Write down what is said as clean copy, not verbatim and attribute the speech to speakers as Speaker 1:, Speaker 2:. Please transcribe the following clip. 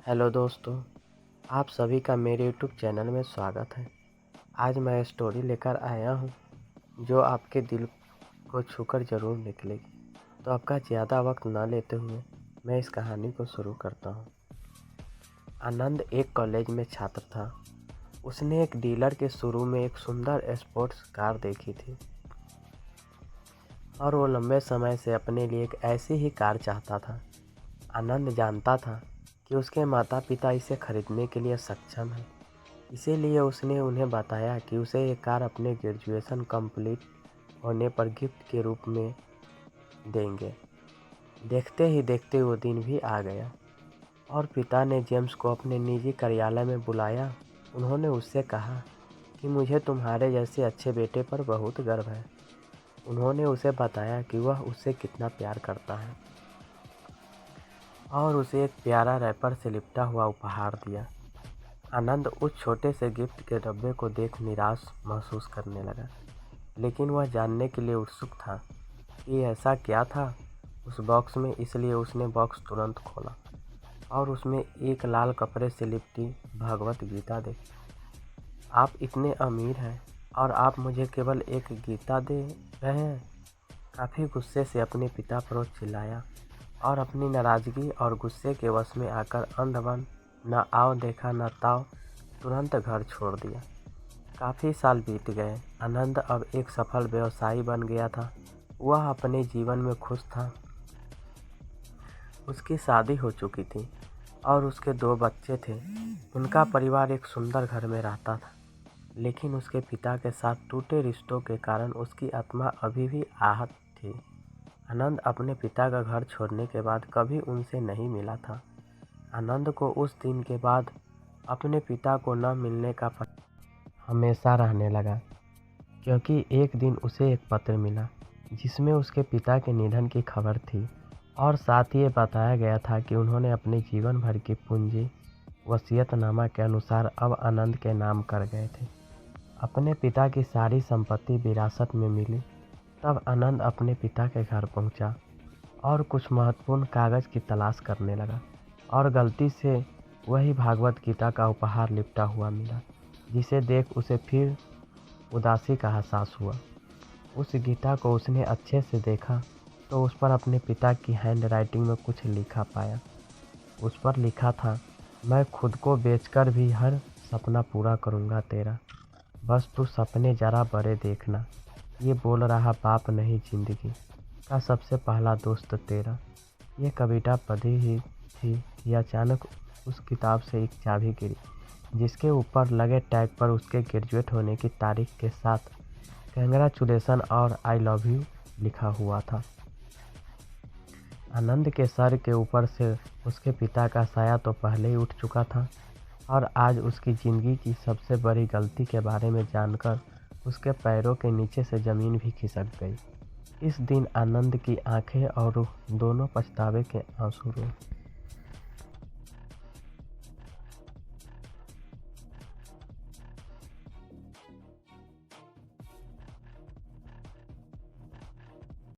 Speaker 1: Hello दोस्तों, आप सभी का मेरे यूट्यूब चैनल में स्वागत है। आज मैं स्टोरी लेकर आया हूँ जो आपके दिल को छूकर ज़रूर निकलेगी। तो आपका ज़्यादा वक्त न लेते हुए मैं इस कहानी को शुरू करता हूँ। आनंद एक कॉलेज में छात्र था। उसने एक डीलर के शुरू में एक सुंदर स्पोर्ट्स कार देखी थी और वो लंबे समय से अपने लिए एक ऐसी ही कार चाहता था। आनंद जानता था कि उसके माता पिता इसे खरीदने के लिए सक्षम हैं, इसीलिए उसने उन्हें बताया कि उसे ये कार अपने ग्रेजुएशन कंप्लीट होने पर गिफ्ट के रूप में देंगे। देखते ही देखते वो दिन भी आ गया और पिता ने जेम्स को अपने निजी कार्यालय में बुलाया। उन्होंने उससे कहा कि मुझे तुम्हारे जैसे अच्छे बेटे पर बहुत गर्व है। उन्होंने उसे बताया कि वह उससे कितना प्यार करता है और उसे एक प्यारा रैपर से लिपटा हुआ उपहार दिया। आनंद उस छोटे से गिफ्ट के डब्बे को देख निराश महसूस करने लगा, लेकिन वह जानने के लिए उत्सुक था कि ऐसा क्या था उस बॉक्स में। इसलिए उसने बॉक्स तुरंत खोला और उसमें एक लाल कपड़े से लिपटी भगवत गीता देखी। आप इतने अमीर हैं और आप मुझे केवल एक गीता दे रहे हैं? काफ़ी गुस्से से अपने पिता पर वो चिल्लाया और अपनी नाराज़गी और गुस्से के वश में आकर अंध-बंध न आओ देखा न ताओ तुरंत घर छोड़ दिया। काफ़ी साल बीत गए। आनंद अब एक सफल व्यवसायी बन गया था। वह अपने जीवन में खुश था। उसकी शादी हो चुकी थी और उसके 2 बच्चे थे। उनका परिवार एक सुंदर घर में रहता था, लेकिन उसके पिता के साथ टूटे रिश्तों के कारण उसकी आत्मा अभी भी आहत थी। आनंद अपने पिता का घर छोड़ने के बाद कभी उनसे नहीं मिला था। आनंद को उस दिन के बाद अपने पिता को न मिलने का हमेशा रहने लगा, क्योंकि एक दिन उसे एक पत्र मिला जिसमें उसके पिता के निधन की खबर थी और साथ ही ये बताया गया था कि उन्होंने अपने जीवन भर की पूंजी वसीयतनामा के अनुसार अब आनंद के नाम कर गए थे। अपने पिता की सारी संपत्ति विरासत में मिली। तब आनंद अपने पिता के घर पहुंचा और कुछ महत्वपूर्ण कागज़ की तलाश करने लगा और गलती से वही भागवत गीता का उपहार लिपटा हुआ मिला, जिसे देख उसे फिर उदासी का एहसास हुआ। उस गीता को उसने अच्छे से देखा तो उस पर अपने पिता की हैंड राइटिंग में कुछ लिखा पाया। उस पर लिखा था, मैं खुद को बेचकर भी हर सपना पूरा करूँगा तेरा, बस तू सपने ज़रा बड़े देखना। ये बोल रहा बाप नहीं जिंदगी का सबसे पहला दोस्त तेरा। ये कविता पढ़ी ही थी कि अचानक उस किताब से एक चाबी गिरी, जिसके ऊपर लगे टैग पर उसके ग्रेजुएट होने की तारीख के साथ कंग्रेचुलेसन और आई लव यू लिखा हुआ था। आनंद के सर के ऊपर से उसके पिता का साया तो पहले ही उठ चुका था और आज उसकी ज़िंदगी की सबसे बड़ी गलती के बारे में जानकर उसके पैरों के नीचे से ज़मीन भी खिसक गई। इस दिन आनंद की आंखें और रूह दोनों पछतावे के आंसू रोए।